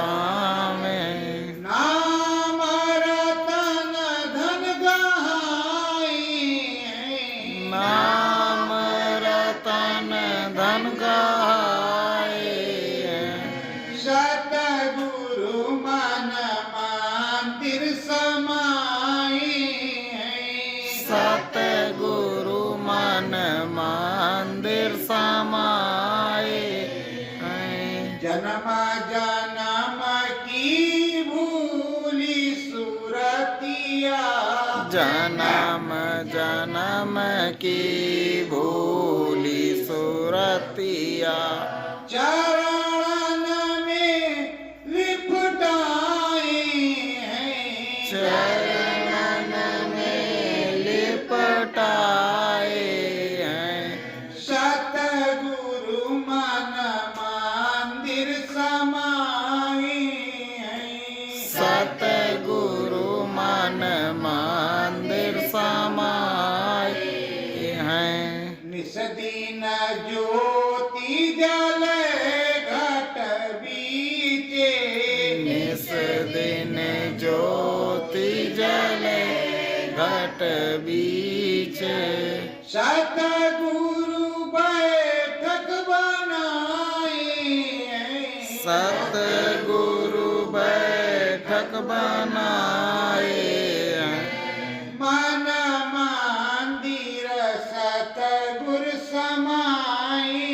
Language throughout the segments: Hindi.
पावे। नाम रतन धन गहाई, नाम रतन धन गहाए। सतगुरु मन मंदिर समाई, सतगुरु मन मंदिर समाए। जन्म जन्म की भूली सुरतिया, जन्म जन्म की भूली सुरतिया। चरण में लिपटाई, चरण में लिपटाए। सतगुरु मन मंदिर समाई, सतगुरु मन मंदिर समाए हैं। निस दिन ज्योति जले घट बीचे, निस दिन ज्योति जले घट बीच। सतगुरु बैठक बनाई, सतगुरु बैठक बनाए। मन मंदिर सतगुरु समाई,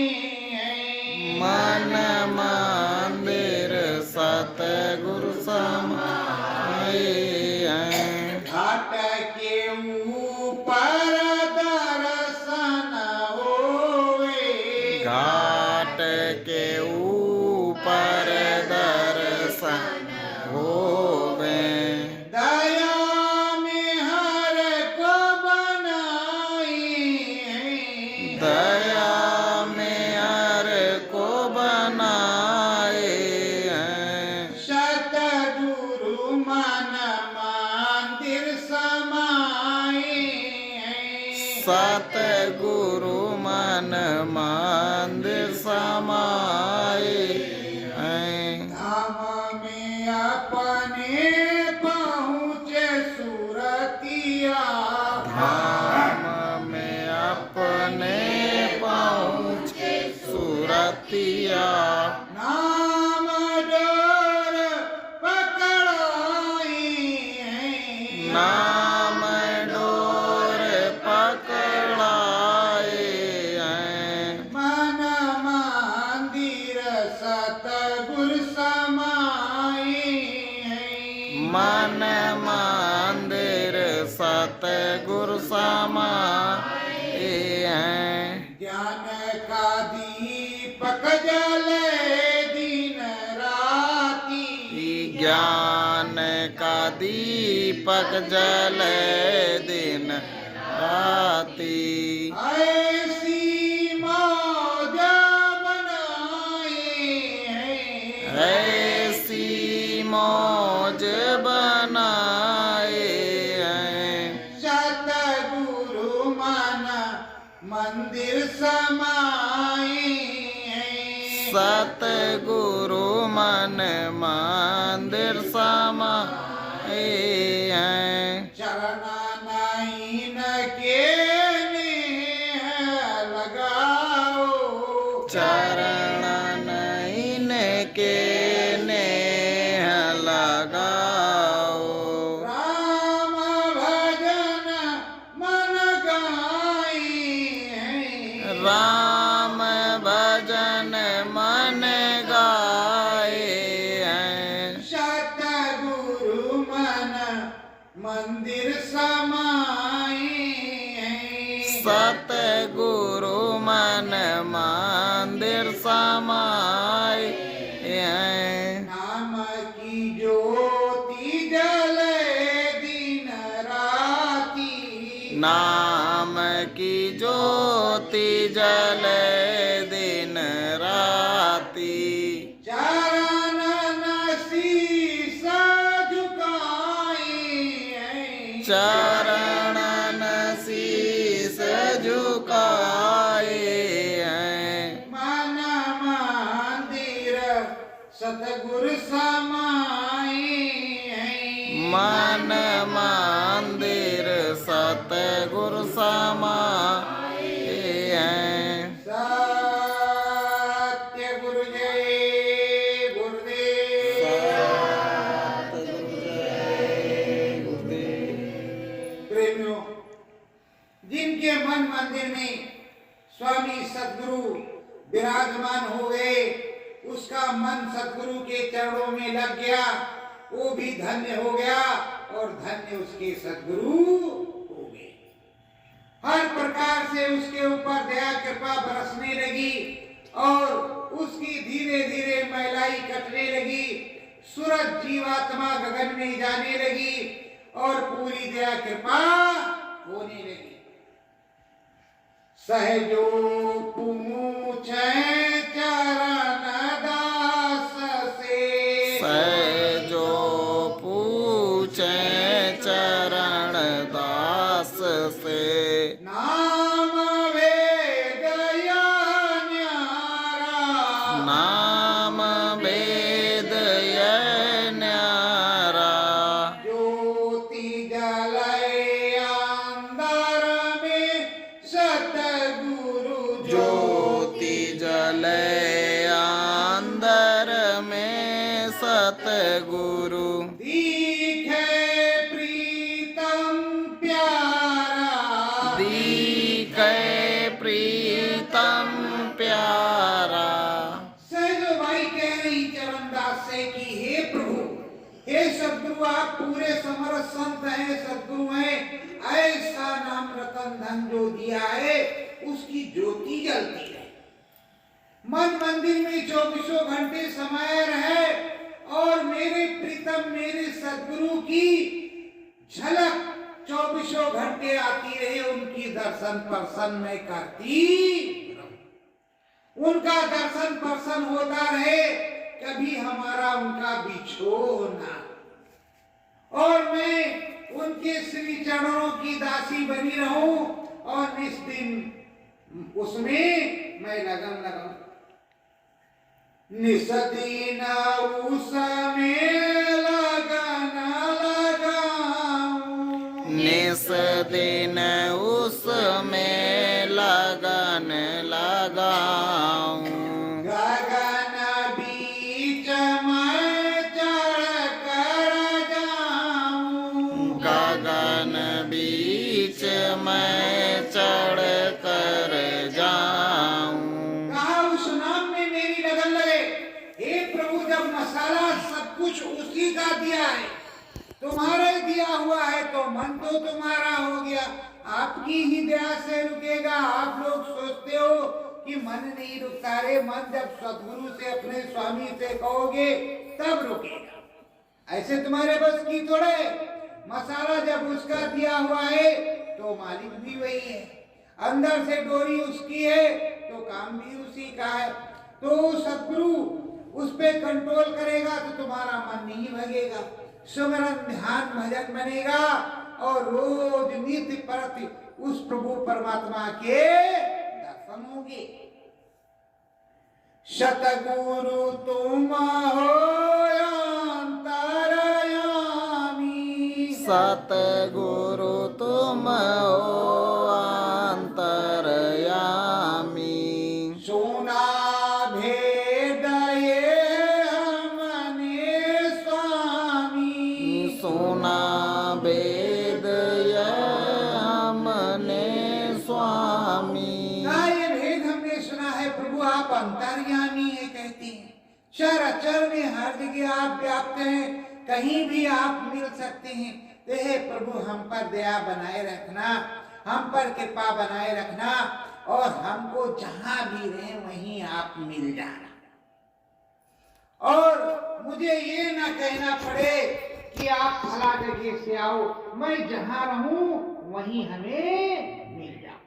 मन मंदिर सतगुरु समाए। घाट के ऊपर दर्शन होवे, घाट के ऊपर दर्शन होवे। दया में हर को बनाई, दया में हर को बनाए। सतगुरु मन मंदिर समाई, सतगुरु मन मंदिर समाए। धाम में अपने पहुँचे सुरतिया, धाम में अपने पहुँचे सुरतिया। नाम डोर पकड़ाई, नाम डोर पकड़ाए। मन मंदिर सतगुरु समाई, मन मंदिर सतगुरु समाए। ज्ञान का दीपक जले दिन राती, ज्ञान का दीपक जले दिन राती। ऐसी मौज बनाई, ऐसी मौज बनाए। सतगुरु मन मंदिर समाई, सतगुरु मन मंदिर समाए। चरण नयन के नेह लगाओ, चरण नयन के नेह लगाओ। राम भजन मन गाई, राम भजन मन गाए। सतगुरु मन मंदिर समाई, सतगुरु मन मंदिर समाए। नाम की ज्योति जले दिन राती, नाम की ज्योति जले दिन राती। चरण शीस झुकाई, चरण शीस झुकाए। मन मंदिर सतगुरु सम सदगुरु विराजमान हो गए, उसका मन सदगुरु के चरणों में लग गया, वो भी धन्य हो गया और धन्य उसके सदगुरु हो गए। हर प्रकार से उसके ऊपर दया कृपा बरसने लगी और उसकी धीरे धीरे मैलाई कटने लगी, सूरज जीवात्मा गगन में जाने लगी और पूरी दया कृपा होने लगी। सहजो पूछे चरण दास से, सहजो पूछे चरण दास से, नाम वेद या न्यारा, नाम वेद या न्यारा, ज्योति जलय अंदर में सतगुरु ज्योति जले अंदर में सतगुरु, दिखे प्रीतम प्यारा, दिखे प्रीतम प्यारा। सहज भाई कह रही चरणदास से कि हे प्रभु, हे सदगुरु, आप पूरे समर्थ संत हैं, सदगुरु हैं, ऐसा नाम रतन धन जो दिया है उसकी ज्योति जलती है, मन मंदिर में 24 घंटे समाये है और मेरे प्रीतम मेरे सदगुरु की झलक 24 घंटे आती रहे, उनकी दर्शन पर्सन में करती रहूं। उनका दर्शन पर्सन होता रहे, कभी हमारा उनका बिछोह ना, और मैं उनके श्री चरणों की दासी बनी रहूं और इस दिन उसमें मैं लगन लगाऊं। निसदीन उसमें लगन लगाऊं, निस दिन उसमें लगन लगाऊं, गगन बीच मैं चढ़ कर जाऊं, गगन बीच मैं चढ़ कर जाऊं। कहा उस नाम में मेरी लगन लगे। हे प्रभु, जब मसाला सब कुछ उसी का दिया है, तुम्हारे दिया हुआ है, तो मन तो तुम्हारा हो गया, आपकी ही दया से रुकेगा। आप लोग सोचते हो कि मन नहीं रुकता, रे मन जब सदगुरु से अपने स्वामी से कहोगे तब रुकेगा। ऐसे तुम्हारे बस की थोड़े, मसाला जब उसका दिया हुआ है तो मालिक भी वही है, अंदर से डोरी उसकी है तो काम भी उसी का है। तो सदगुरु उस पे कंट्रोल करेगा तो तुम्हारा मन नहीं भगेगा, सुमरन ध्यान भजन बनेगा और रोज नित्य प्रति उस प्रभु परमात्मा के दर्शन होंगे। सतगुरु तुम हो अंतर्यामी, सतगुरु तुम हो अंतर्यामी, सोना भेद ये हमने स्वामी, सोना वेद या हमने स्वामी। ये भेद हमने सुना है प्रभु, आप अंतर्यामी है कहते हैं, चर अचर में हर जगह आप व्याप्त हैं, कहीं भी आप मिल सकते हैं। तो हे प्रभु, हम पर दया बनाए रखना, हम पर कृपा बनाए रखना और हमको जहां भी रहे वहीं आप मिल जाना, और मुझे ये ना कहना पड़े कि आप फला जगह से आओ, मैं जहां रहूं वहीं हमें मिल जाओ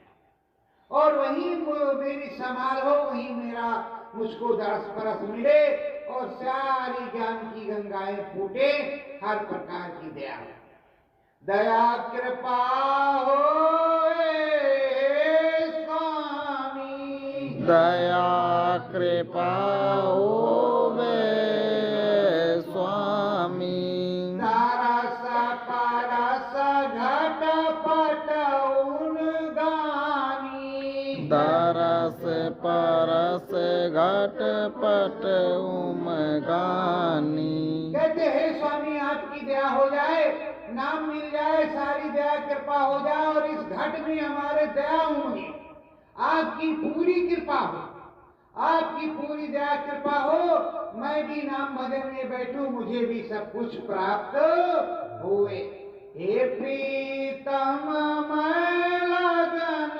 और वहीं मेरी संभाल हो, वहीं मेरा मुझको दरस परस मिले और सारी ज्ञान की गंगाएं फूटे, हर प्रकार की दया हो, दया कृपा हो स्वामी, दया कृपा होवे स्वामी, तारस परस घट पट उन गानी, दरस परस घट पट उम गानी। कहते हैं स्वामी आपकी दया हो जाए, नाम मिल जाए, सारी दया कृपा हो जाए और इस घट में हमारे दया उमगे आपकी पूरी कृपा हो, आपकी पूरी दया कृपा हो, मैं भी नाम भजन में बैठूं, मुझे भी सब कुछ प्राप्त होए। हे प्रीतम मैं लगन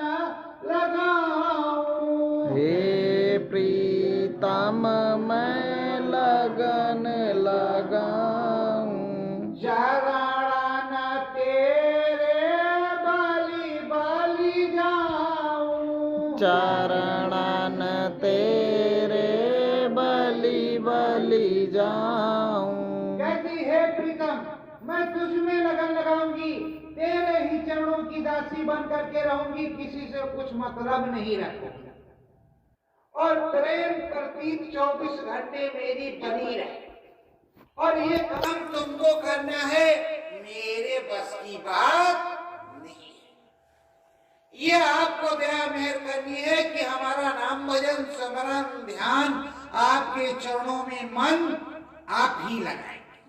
लगाऊं, हे प्रीतम मैं लगन लगाऊं, चरण तेरे बलि बलि जाऊं, चरणन तेरे बलि बलि जाऊं। कहती है प्रीतम मैं तुझ में लगन लगाऊंगी, तेरे ही चरणों की दासी बन करके रहूंगी, किसी से कुछ मतलब नहीं रखूंगी, और प्रेम प्रतीत 24 घंटे मेरी बनी रहे। और ये काम तुमको करना है, मेरे बस की बात नहीं है। ये आपको दया मेहर करनी है कि हमारा नाम भजन स्मरण ध्यान आपके चरणों में मन आप ही लगाएंगे,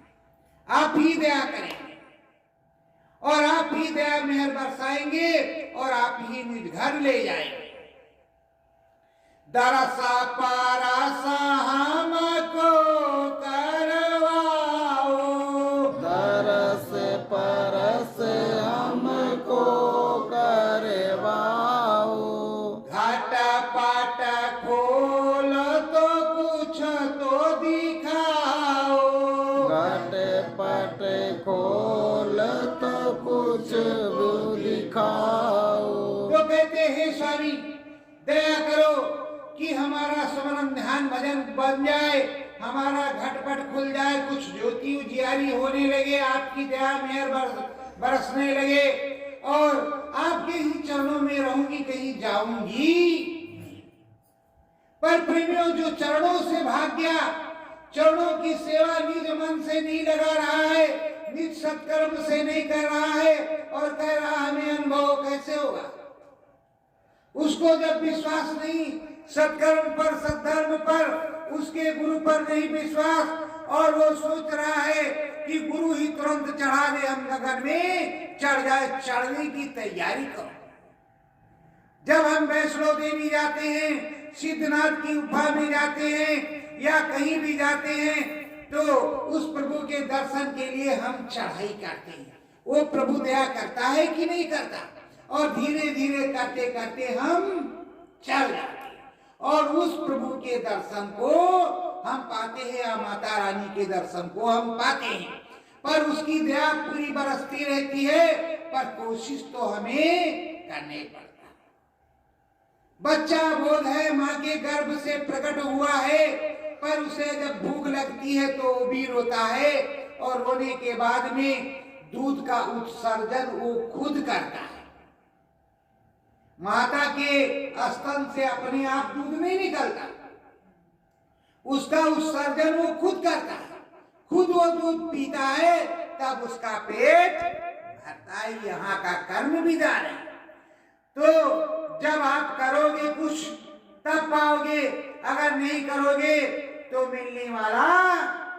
आप ही दया करेंगे, और आप ही दया मेहर बरसाएंगे, और आप ही निज घर ले जाएंगे। दरसा पारसा हमको करवाओ, दरस परस हमको करवाओ, घाट पाट खोल तो कुछ तो दिखाओ, घट पट खोल तो कुछ दिखाओ। तो कहते हैं स्वामी दया करो कि हमारा स्मरण ध्यान भजन बन जाए, हमारा घटपट खुल जाए, कुछ ज्योति उजियारी होने लगे, आपकी दया मेहर बरसने लगे, और आपके ही चरणों में रहूंगी, कहीं जाऊंगी। पर प्रेमियों जो चरणों से भाग गया, चरणों की सेवा निज मन से नहीं लगा रहा है, निज सत्कर्म से नहीं कर रहा है, और कह रहा हमें अनुभव कैसे होगा। उसको जब विश्वास नहीं सत्कर्म पर, सद्धर्म पर, उसके गुरु पर नहीं विश्वास, और वो सोच रहा है कि गुरु ही तुरंत चढ़ा दे, हम नगर में चढ़ जाए, चढ़ने की तैयारी करो। जब हम वैष्णो देवी जाते हैं, सिद्धनाथ की गुफा में जाते हैं, या कहीं भी जाते हैं, तो उस प्रभु के दर्शन के लिए हम चढ़ाई करते हैं। वो प्रभु दया करता है कि नहीं करता, और धीरे धीरे करते करते हम चल जाते हैं, और उस प्रभु के दर्शन को हम पाते हैं, या माता रानी के दर्शन को हम पाते हैं। पर उसकी दया पूरी बरसती रहती है, पर कोशिश तो हमें करनी पड़ता है। बच्चा बोध है, माँ के गर्भ से प्रकट हुआ है, पर उसे जब भूख लगती है तो वो भी रोता है, और रोने के बाद में दूध का उत्सर्जन वो खुद करता है। माता के स्तन से अपने आप दूध नहीं निकलता, उसका उत्सर्जन वो खुद करता है, खुद वो दूध पीता है, तब उसका पेट भरता है। यहाँ का कर्म विधान है। तो जब आप करोगे कुछ तब पाओगे, अगर नहीं करोगे तो मिलने वाला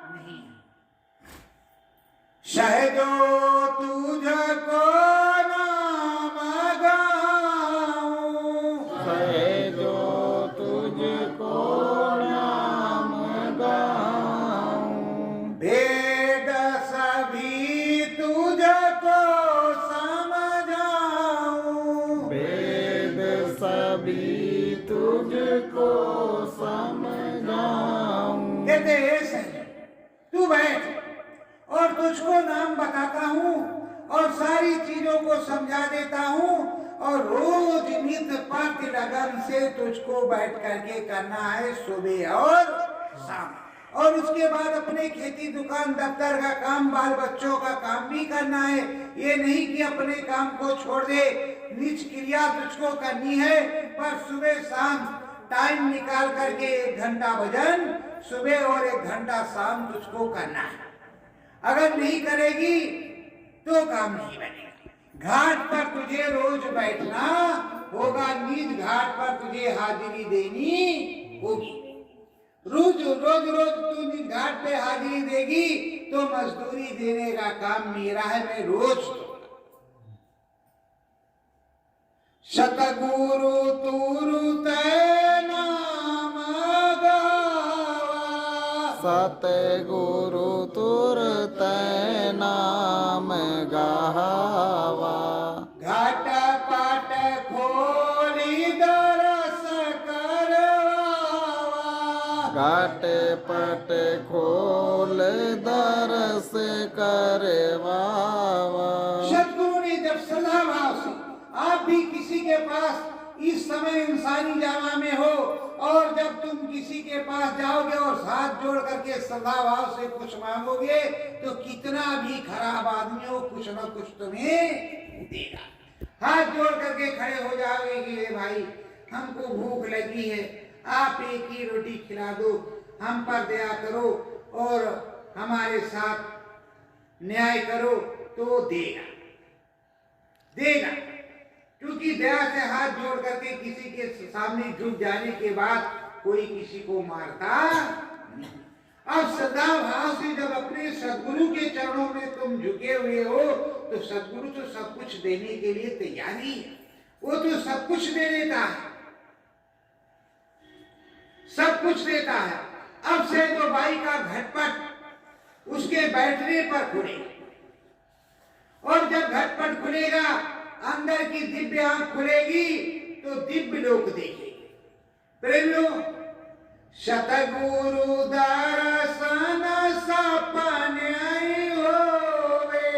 नहीं। सहजो तुझको नाम गाऊं, सहजो तुझको नाम गाऊं, वेद सभी तुझको समझाऊं, वेद सभी तुझको समझाऊं। कहते हैं सहज तू बैठ, और तुझको नाम बताता हूँ, और सारी चीजों को समझा देता हूँ, और रोज नित पत लगन से तुझको बैठ करके करना है, सुबह और शाम। और उसके बाद अपने खेती दुकान दफ्तर का काम, बाल बच्चों का काम भी करना है। ये नहीं कि अपने काम को छोड़ दे, निज क्रिया तुझको करनी है, पर सुबह शाम टाइम निकाल करके 1 घंटा भजन सुबह और 1 घंटा शाम तुझको करना है। अगर नहीं करेगी तो काम नहीं बनेगा। घाट पर तुझे रोज बैठना होगा, निज घाट पर तुझे हाजिरी देनी होगी। रोज रोज रोज तू निज घाट पे हाजिरी देगी तो मजदूरी देने का काम मेरा है, मैं रोज दूंगा। सतगुरु तुरु तै नाम गावा, सतगुरु तुर तै नाम गावा, घाट पाट खोली दरस करवावा, घाट पट खोल दरस करवावा। सतगुरु ने जब सदा भाव से आप भी किसी के पास इस समय इंसानी जामा में हो और जब तुम किसी के पास जाओगे और हाथ जोड़ करके सदा भाव से कुछ मांगोगे तो कितना भी खराब आदमी हो कुछ ना कुछ तुम्हें देगा। हाथ जोड़ करके खड़े हो जाओगे कि हे भाई हमको भूख लगी है, आप एक ही रोटी खिला दो, हम पर दया करो और हमारे साथ न्याय करो, तो देगा देगा। क्योंकि दया से हाथ जोड़ करके किसी के सामने झुक जाने के बाद कोई किसी को मारता नहीं। अब सदा भाव से जब अपने सदगुरु के चरणों में तुम झुके हुए हो तो सदगुरु तो सब कुछ देने के लिए तैयार ही है। वो तो सब कुछ दे देता है, सब कुछ देता है। अब से तो बाई का घटपट उसके बैठने पर खुलेगा और जब घटपट खुलेगा अंदर की दिव्य आंख खुलेगी तो दिव्य लोक देखेंगे। प्रेमियों, सतगुरु दर्शन सपने होवे,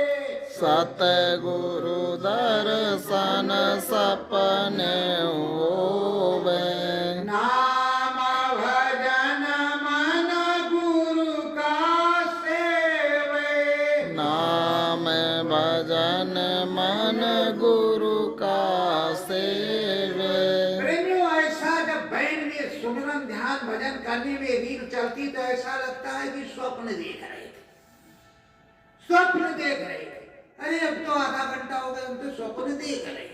सतगुरु दर्शन सपने होवे, नाम भजन मन गुरु का सेवे, नाम भजन मन गुरु का सेवे। प्रेमियों, ऐसा जब बैठ में सुमिरन ध्यान भजन करने में रील चलती तो ऐसा लगता है कि स्वप्न देख रहे थे, स्वप्न देख रहे थे। अरे अब तो आधा घंटा हो गया, हम तो स्वप्न देख रहे थे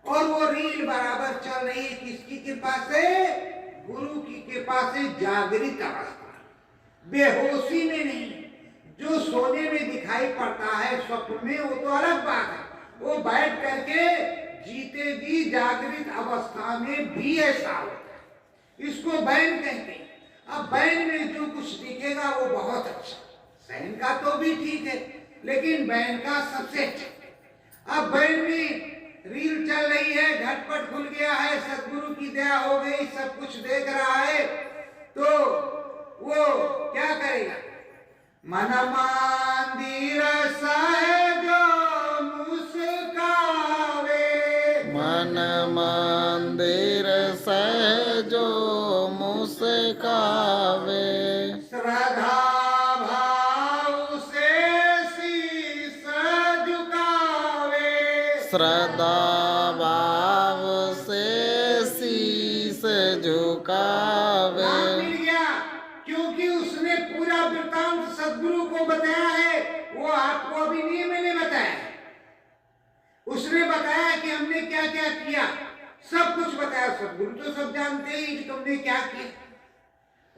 और वो रील बराबर चल रही है। किसकी कृपा से? गुरु की कृपा से जागृत अवस्था, बेहोशी में नहीं। जो सोने में दिखाई पड़ता है स्वप्न में वो तो अलग बात है, वो बैठ करके जीते जी जागृत अवस्था में भी ऐसा होता है। इसको बैन कहते हैं। अब बैन में जो कुछ दिखेगा वो बहुत अच्छा, सहन का तो भी ठीक है लेकिन बैन का सबसे अच्छा। अब बैन में रील चल रही है, घटपट खुल गया है, सदगुरु की दया हो गई, सब कुछ देख रहा है, तो वो क्या करेगा? मन मंदिर सहजो मुस्कावे, मन मंदिर सहजो मुस्कावे, श्रद्धा भाव से शीस झुकावे, श्रद्धा भाव से शीस झुकावे। नाम मिल गया क्योंकि उसने पूरा वृत्तांत सदगुरु को बताया है। वो आपको अभी नहीं मैंने बताया, उसने बताया कि हमने क्या क्या किया, सब कुछ बताया। सदगुरु तो सब जानते ही कि तुमने क्या किया।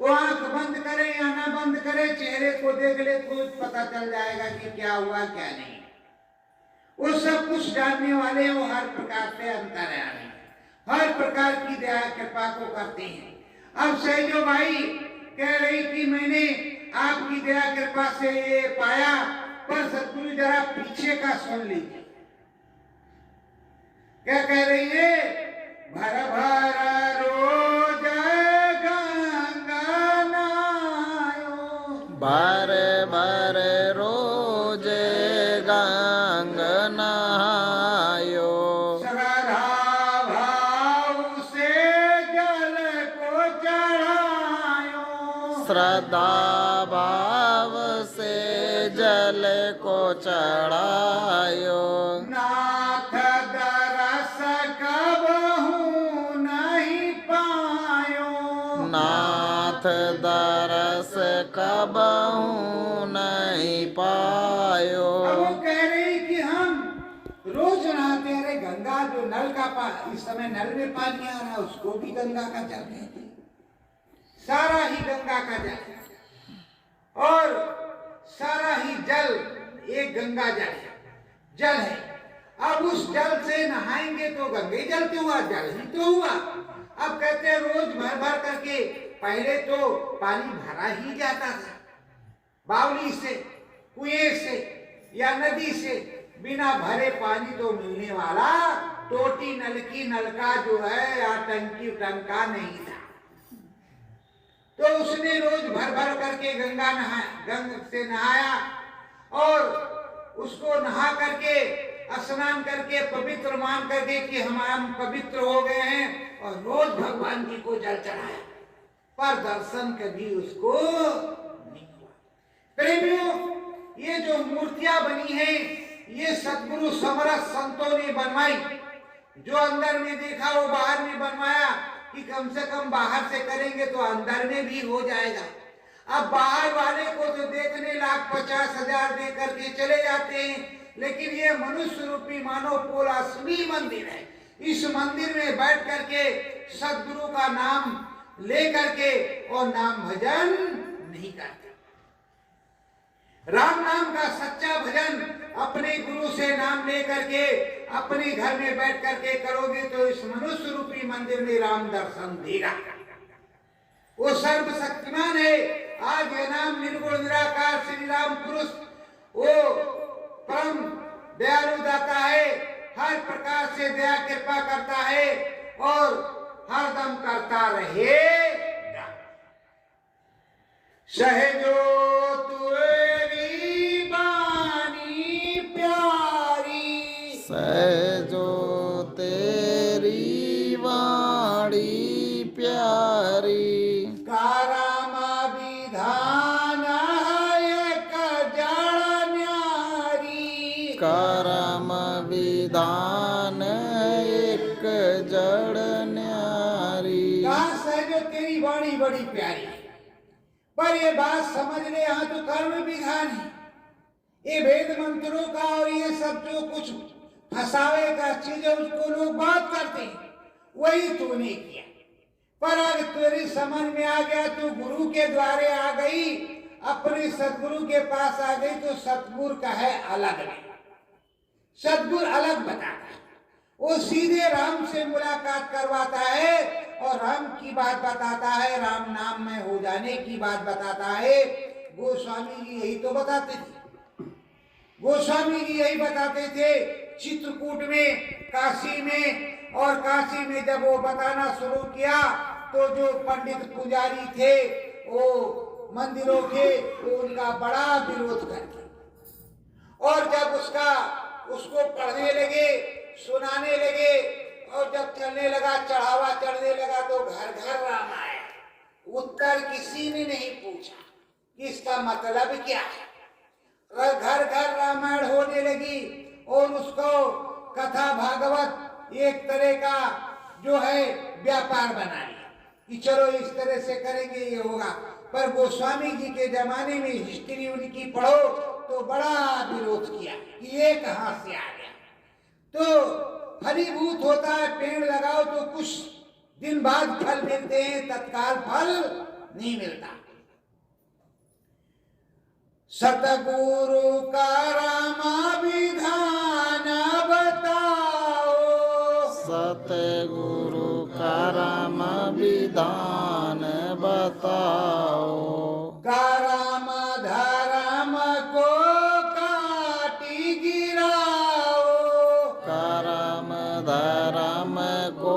वो आंख बंद करे या ना बंद करे, चेहरे को देख ले तो पता चल जाएगा कि क्या हुआ क्या नहीं। वो सब कुछ जानने वाले, वो हर प्रकार से अंतर्यामी, हर प्रकार की दया कृपा को करते हैं। अब सहजो भाई कह रही कि मैंने आपकी दया कृपा से ये पाया, पर सदगुरु जरा पीछे का सुन लीजिए। क्या कह रही है? भर भर रोज गंगा नायो, भर भर रोज गंग नहायो, श्रद्धा भाव से जल को चढ़ायो, श्रद्धा भाव से जल को चढ़ायो, नाथ दरस कबहू नहीं पायो, नाथ दरस कबहू नहीं पायो। अब वो कह रही कि हम रोज नहाते रहे, गंगा जो नल का पानी, इस समय नल में पानी आ रहा उसको भी गंगा का जल कहते हैं, सारा ही गंगा का जल है और सारा ही जल एक गंगा जल है। अब उस जल से नहाएंगे तो गंगे जल तो हुआ, जल ही तो हुआ। अब कहते हैं रोज भर भर करके, पहले तो पानी भरा ही जाता था बावली से, कुएं से या नदी से। बिना भरे पानी तो मिलने वाला टोटी नलकी नलका जो है या टंकी टंका नहीं था। तो उसने रोज भर भर करके गंगा से नहाया और उसको नहा करके स्नान करके पवित्र मान करके कि हम पवित्र हो गए हैं, और रोज भगवान जी को जल चढ़ाया, पर दर्शन कभी उसको नहीं हुआ। प्रेमियों, ये जो मूर्तियां बनी हैं, ये सद्गुरु समरस संतों ने बनवाई। जो अंदर में देखा वो बाहर में बनवाया कि कम से कम बाहर से करेंगे तो अंदर में भी हो जाएगा। अब बाहर वाले को तो देखने लाख 50,000 दे करके चले जाते हैं, लेकिन ये मनुष्य रूपी मानव पोल असली मंदिर है। इस मंदिर में बैठ करके सद्गुरु का नाम ले करके और नाम भजन नहीं करते। राम नाम का सच्चा भजन अपने गुरु से नाम ले करके अपने घर में बैठ करके करोगे तो इस मनुष्य रूपी मंदिर में राम दर्शन देगा। वो सर्वशक्तिमान है। आज ये नाम निर्गुण निराकार श्री राम पुरुष वो परम दयालु दाता है, हर प्रकार से दया कृपा करता है और हरदम करता रहेगा। सहजो तुएरी बानी प्यारी, सहजो तेरी वाणी प्यारी, काराम विधान एक जड़ न्यारी, करम विधान एक जड़ न्यारी। कहाँ सहजो तेरी वाणी बड़ी प्यारी है, पर ये बात समझ ले, यहाँ तो कर्म विधान है। ये वेद मंत्रों का और ये सब जो कुछ फसावे का चीज है उसको लोग बात करते हैं, वही तूने किया। पर अगर तेरी समझ में आ गया, तू गुरु के द्वारे आ गई, अपने सदगुरु के पास आ गई, तो सतगुरु का है अलग नहीं। सतगुरु अलग बताता है, वो सीधे राम से मुलाकात करवाता है और राम की बात बताता है, राम नाम में हो जाने की बात बताता है। गोस्वामी जी यही तो बताते थे, गोस्वामी जी यही बताते थे चित्रकूट में, काशी में। और काशी में जब वो बताना शुरू किया तो जो पंडित पुजारी थे वो मंदिरों के, वो उनका बड़ा विरोध करते, और जब उसको पढ़ने लगे, सुनाने लगे, और जब चलने लगा, चढ़ावा चढ़ने लगा, तो घर घर राम आया। उत्तर किसी ने नहीं पूछा कि इसका मतलब क्या है। घर घर रामायण होने लगी और उसको कथा भागवत एक तरह का जो है व्यापार बना लिया कि चलो इस तरह से करेंगे, ये होगा। पर गोस्वामी जी के जमाने में हिस्ट्री उनकी पढ़ो तो बड़ा विरोध किया कि ये कहां से आ गया। तो फलीभूत होता है, पेड़ लगाओ तो कुछ दिन बाद फल मिलते हैं, तत्काल फल नहीं मिलता। सतगुरु का रामा विधान बताओ, सतगुरु का राम विधान बताओ, करम धर्म को काटी गिराओ, करम धर्म को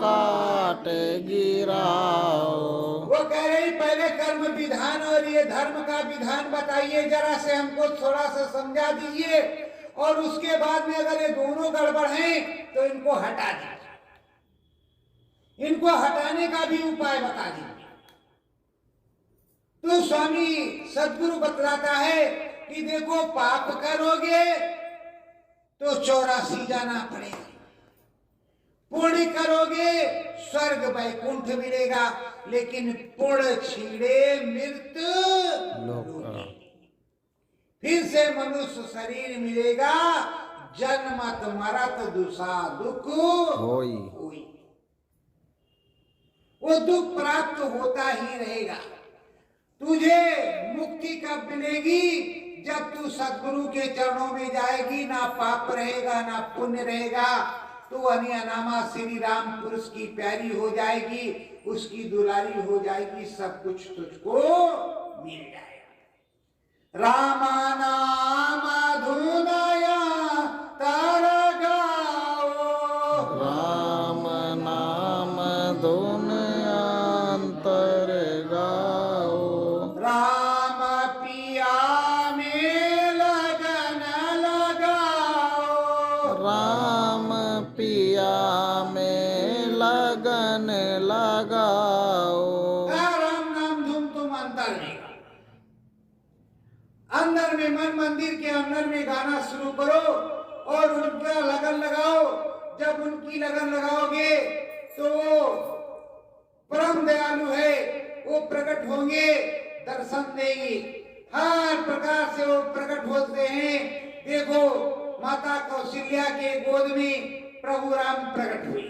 काट गिराओ। वो कह रही पहले कर्म विधान और ये धर्म का विधान बताइए, जरा से हमको थोड़ा सा समझा दीजिए, और उसके बाद में अगर ये दोनों गड़बड़ हैं तो इनको हटा दीजिए, इनको हटाने का भी उपाय बता दीजिए। तो स्वामी सदगुरु बतलाता है कि देखो, पाप करोगे तो 84 जाना पड़ेगा, पुण्य करोगे स्वर्ग वैकुंठ मिलेगा, लेकिन पुण्य छीड़े मृत्यु लोगे, फिर से मनुष्य शरीर मिलेगा, जन्मत मरत दुसा दुख होई। वो दुख प्राप्त होता ही रहेगा। तुझे मुक्ति कब मिलेगी? जब तू सदगुरु के चरणों में जाएगी, ना पाप रहेगा ना पुण्य रहेगा। तो अनियानामा श्री राम पुरुष की प्यारी हो जाएगी, उसकी दुलारी हो जाएगी, सब कुछ तुझको मिल जाएगा। रामा नाम धुनया तारा गाओ, राम नाम धुन अंतर गाओ, राम पिया में लगन लगाओ, राम पिया में लगन लगाओ। राम नाम धुन तुम अंतर में गाओ। अंदर में मन मंदिर के अंदर में गाना शुरू करो और उनका लगन लगाओ। जब उनकी लगन लगाओगे तो वो परम दयालु है, वो प्रकट होंगे, दर्शन देंगे, हर प्रकार से वो प्रकट होते हैं। देखो माता कौशल्या के गोद में प्रभु राम प्रकट हुए।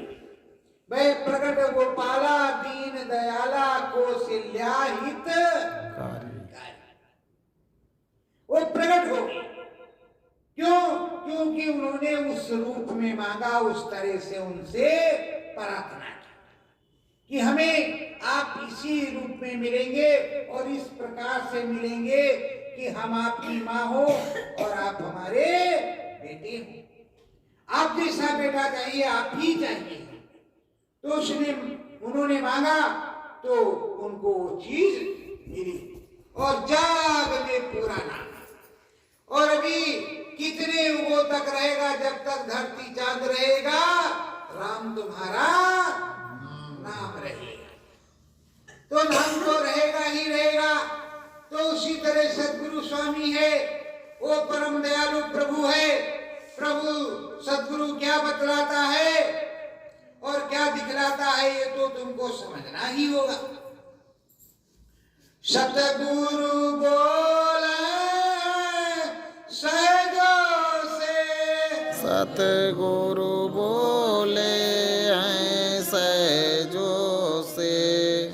वह प्रकट गोपाला दीन दयाला कौशल्या हित वो प्रकट हो गए। क्यों? क्योंकि उन्होंने उस रूप में मांगा, उस तरह से उनसे प्रार्थना की कि हमें आप इसी रूप में मिलेंगे और इस प्रकार से मिलेंगे कि हम आपकी माँ हो और आप हमारे बेटे हो। आप जैसा बेटा चाहिए आप ही चाहिए। तो उन्होंने मांगा तो उनको वो चीज मिली और जाग में पूरा नाम। और अभी कितने युगों तक रहेगा? जब तक धरती चांद रहेगा राम तुम्हारा नाम रहेगा। तो नाम तो रहेगा ही रहेगा। तो उसी तरह सदगुरु स्वामी है, वो परम दयालु प्रभु है। प्रभु सदगुरु क्या बतलाता है और क्या दिखलाता है ये तो तुमको समझना ही होगा। सतगुरु बोले सहजो से, सतगुरु बोले हैं सहजो से,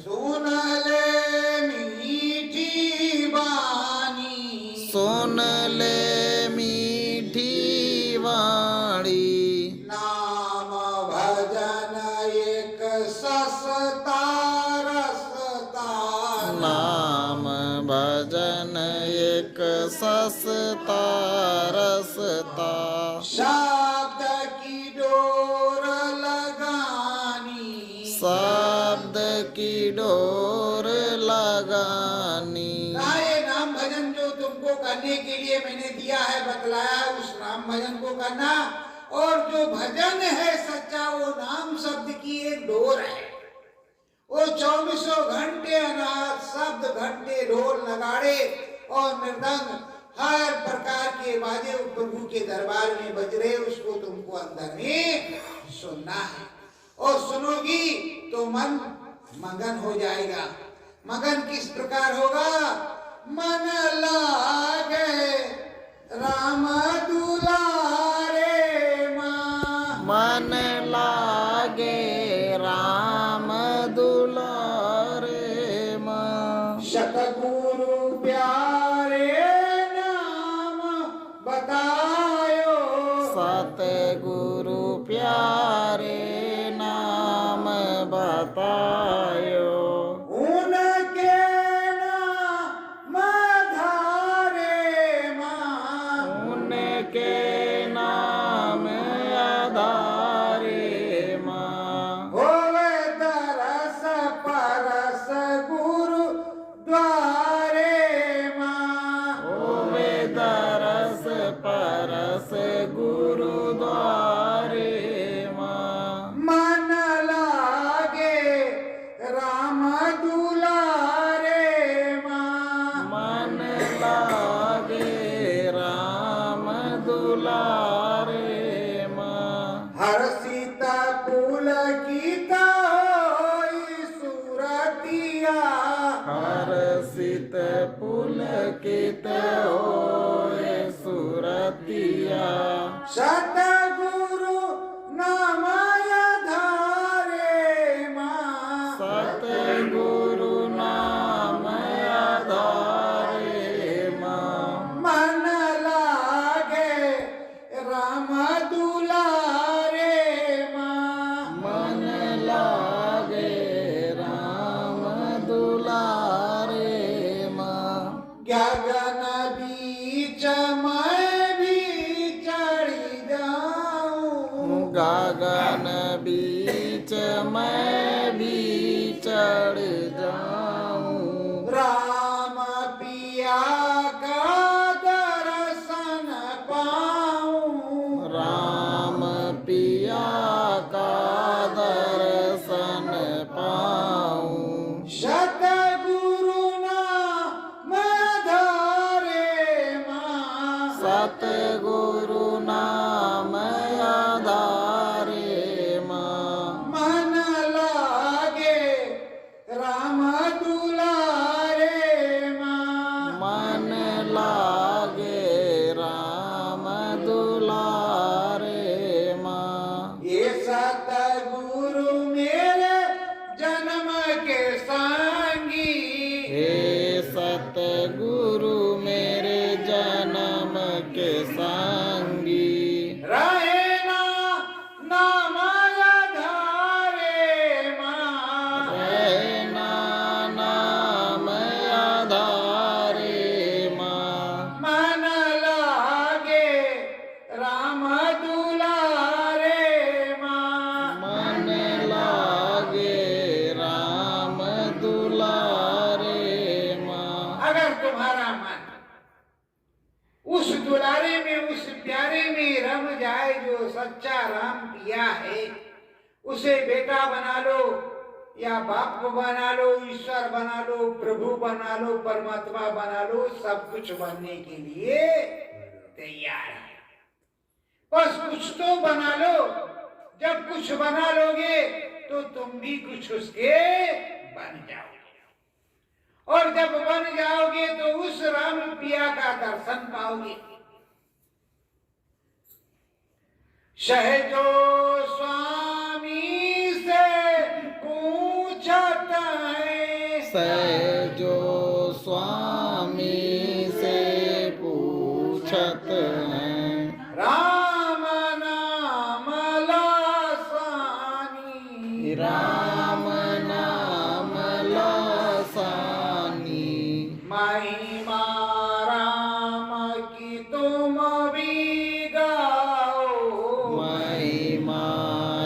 सुन ले मीठी वाणी, सुन ले मीठी वाणी, नाम भजन एक ससता रसता, नाम भजन एक ससता रसता, शब्द की डोर लगानी, शब्द की डोर लगानी। ये नाम भजन जो तुमको करने के लिए मैंने दिया है, बतलाया, उस नाम भजन को करना। और जो भजन है सच्चा वो नाम शब्द की एक डोर है। वो 24 घंटे अनाथ शब्द घंटे ढोल नगाड़े और मृदंग हर प्रकार के बाजे प्रभु के दरबार में बज रहे, उसको तुमको अंदर में सुनना है। और सुनोगी तो मन मगन हो जाएगा। मगन किस प्रकार होगा? मन लागे राम दुलारे माँ, मन लागे राम दुलारे माँ, सतगुरु प्यारे नाम बतायो, सतगुरु प्यारे नाम बतायो, उनके नाम धारे माँ, उनके नाम आधारे माँ, होवे तरस परस गुरु द्वारे माँ, होवे दरस परस गुरुद्वारे माँ, मन लागे राम दुलारे माँ, मन लागे राम दुलारे माँ, हर सीता पुलकित होई सूरतिया, हर सित पुलकित होए सुरतिया, सतगुरु नामय धारे माँ, सतगुरु नाम आधारे माँ, मन मैं भी चढ़ जाऊं, गगन बीच मैं भी चढ़ जाऊं, राम पिया का दर्शन पाऊं, राम पिया का दर्शन पाऊं, सतगुरु नाम धारे मां, सतगुरु नाम आधारे मां, मन लागे राम दुलारे मां, मन लागे राम दुलारे मां, ये सतगुरु मेरे जन्म के संगी, हे सतगुरु मेरे जन्म के संगी, रहे ना नाम आधारे मां, रहना नाम आधारे मां, मन लागे राम दुलारे मां, मन लागे राम दुलारे मां, अगर तुम्हारा मन उस दुलारे में, उस प्यारे में रम जाए जो सच्चा राम पिया है, उसे बेटा बना लो या बाप बना लो, ईश्वर बना लो, प्रभु बना लो, परमात्मा बना लो, सब कुछ बनने के लिए तैयार है। बस कुछ तो बना लो। जब कुछ बना लोगे तो तुम भी कुछ उसके बन जाओगे, और जब बन जाओगे तो उस राम पिया का दर्शन पाओगे। सहजो स्वामी से पूछता है, सहजो स्वामी से पूछत हैं, राम नाम लासानी, राम नाम लासानी, महिमा राम की तुम भी गाओ, महिमा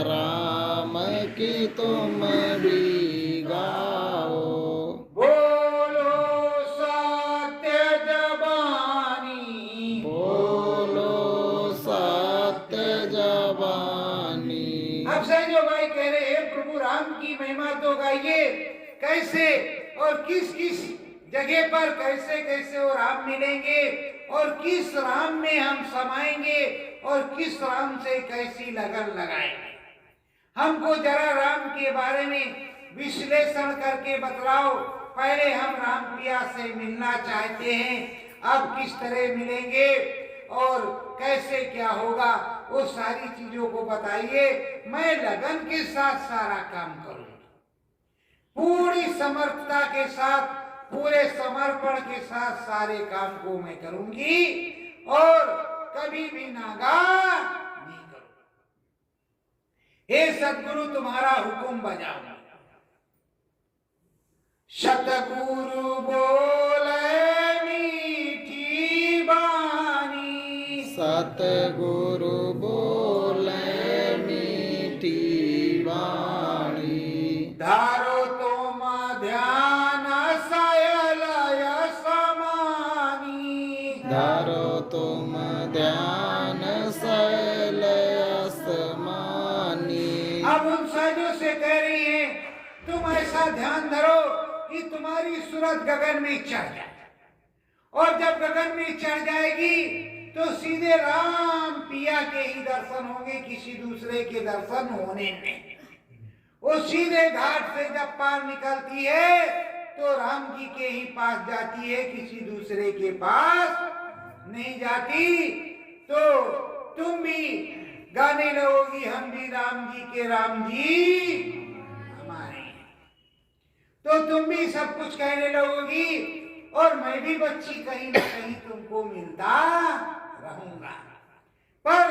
राम की तुम भी गाओ, बोलो सत्य जबानी, बोलो सत्य जबानी। अब सहजो भाई कह रहे हैं प्रभु राम की महिमा तो गाइए, कैसे और किस किस जगह पर कैसे कैसे वो राम मिलेंगे, और किस राम में हम समाएंगे, और किस राम से कैसी लगन लगाएंगे। हमको जरा राम के बारे में विश्लेषण करके बतलाओ। पहले हम राम पिया से मिलना चाहते हैं, अब किस तरह मिलेंगे और कैसे क्या होगा, वो सारी चीजों को बताइए। मैं लगन के साथ सारा काम करूंगी, पूरी समर्थता के साथ, पूरे समर्पण के साथ सारे काम को मैं करूंगी, और कभी भी नागा नहीं करूंगी। हे सतगुरु तुम्हारा हुक्म बजाऊंगा। सतगुरु बोले मीठी बानी, सतगुरु बोले मीठी वाणी, धारो तुम ध्यान सयलय समानी, धरो तुम ध्यान शैल समानी। अब उन साधु से कह रही है तुम ऐसा ध्यान धरो कि तुम्हारी सूरत गगन में चढ़ जाए, और जब गगन में चढ़ जाएगी तो सीधे राम पिया के ही दर्शन होंगे, किसी दूसरे के दर्शन होने नहीं। वो सीधे घाट से जब पार निकलती है तो राम जी के ही पास जाती है, किसी दूसरे के पास नहीं जाती। तो तुम भी गाने लगोगी, हम भी राम जी के राम जी हमारे हैं, तो तुम भी सब कुछ कहने लगोगी, और मैं भी बच्ची कहीं न कहीं तुमको मिलता रहूंगा। पर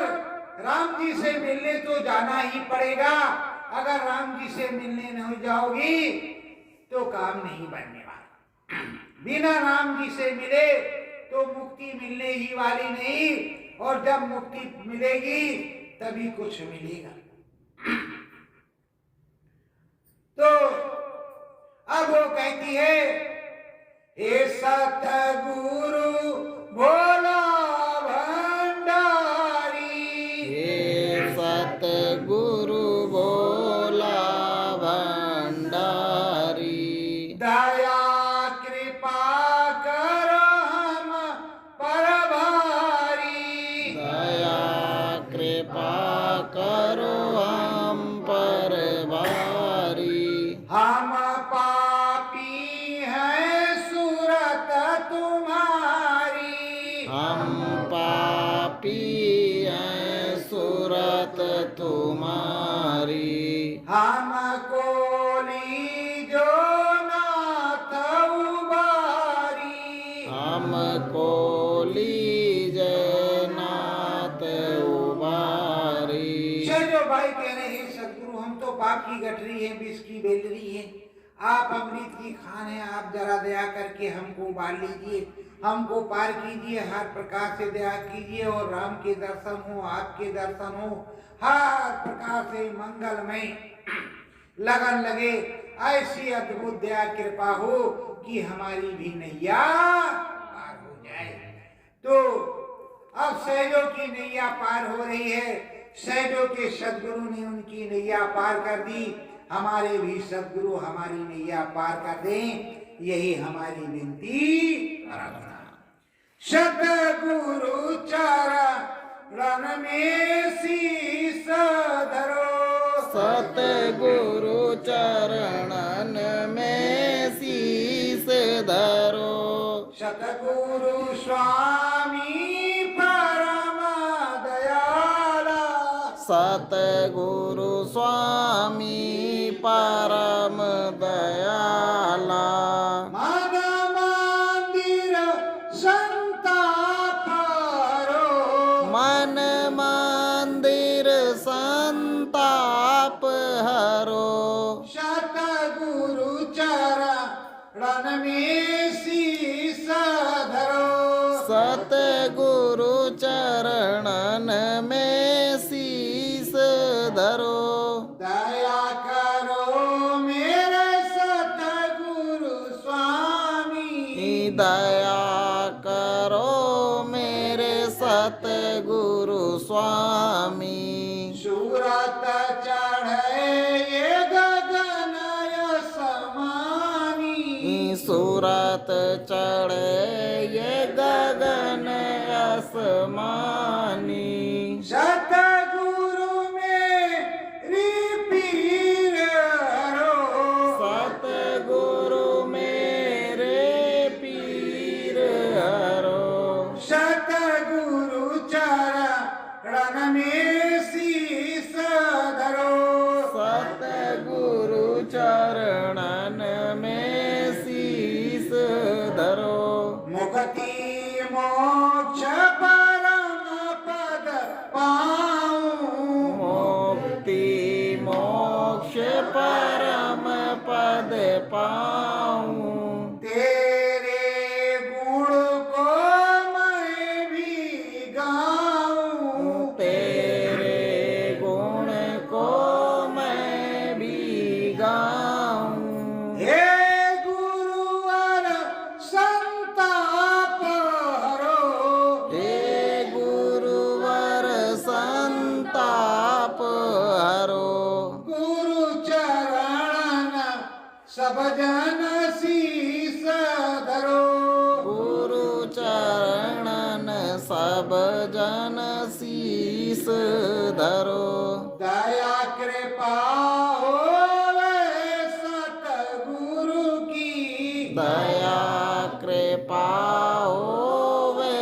राम जी से मिलने तो जाना ही पड़ेगा। अगर राम जी से मिलने नहीं जाओगी तो काम नहीं बनने वाला। बिना राम जी से मिले तो मुक्ति मिलने ही वाली नहीं, और जब मुक्ति मिलेगी तभी कुछ मिलेगा। तो अब वो कहती है, हे सतगुरु भोला भंडारी, हे सतगुरु भोला भंडारी, दया कृपा करो हम पर भारी, दया कृपा करो हम पर भारी, हम पापी हैं सूरत तुम्हारी, हम पापी हैं सूरत तुम्हारी, हमको लीजो नाथ उबारी, हमको लीजे नाथ उबारी। जो भाई कह रहे हैं सदगुरु हम तो पाप की गठरी है, विष की बेलरी है, आप अमृत की खान है, आप जरा दया करके हमको उबार लीजिए, हमको पार कीजिए, हर प्रकार से दया कीजिए, और राम के दर्शन हो, आपके दर्शन हो, हर प्रकार से मंगलमय लगन लगे, ऐसी अद्भुत दया कृपा हो कि हमारी भी नैया पार हो जाए। तो अब सहजों की नैया पार हो रही है, सहजों के सदगुरु ने उनकी नैया पार कर दी, हमारे भी सदगुरु हमारी नैया पार कर दें, यही हमारी विनती प्रार्थना। सतगुरु चरण में शीस धरो, सतगुरु चरणन में शीस धरो, सतगुरु स्वामी परम दयाला, सतगुरु स्वामी परम दयाला, मन मंदिर संताप हरो, मन मंदिर संताप हरो, सतगुरु चरण में शीस धरो, सतगुरु चरणन में शीस धरो, दया करो मेरे सतगुरु स्वामी, दया करो मेरे सतगुरु स्वामी, सूरत चढ़े ये गगन समानी, सूरत चढ़े ये गगन आसमानी, सतगुरु मेरी पीर हरो, सतगुरु मेरे पीर हरो, सतगुरु चरण में शीस धरो, सतगुरु चरणन में शीस धरो, मुक्ति मोक्ष परम पद पाऊं, मुक्ति मोक्ष परम पद पाऊं, तेरे गुण को मैं भी गाऊं, तेरे गुण को मैं भी गाऊं, हे गुरुवर संताप हरो, हे गुरुवर संताप हरो, गुरु चरण सब जन शीस धरो, गुरु चरणन सब जन शीस धरो, दया कृपा होवे सतगुरु की, दया कृपा होवे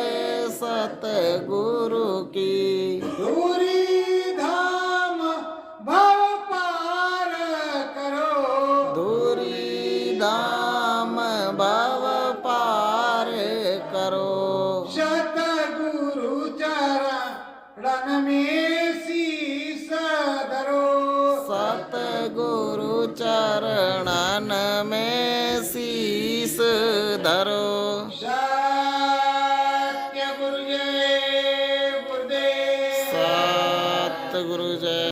सतगुरु की, दूरी धाम भव पार करो, दूरी धाम भव पार करो, सतगुरु चरण में शीस धरो, सतगुरु चरणन में शीस धरो, जय सतगुरु जय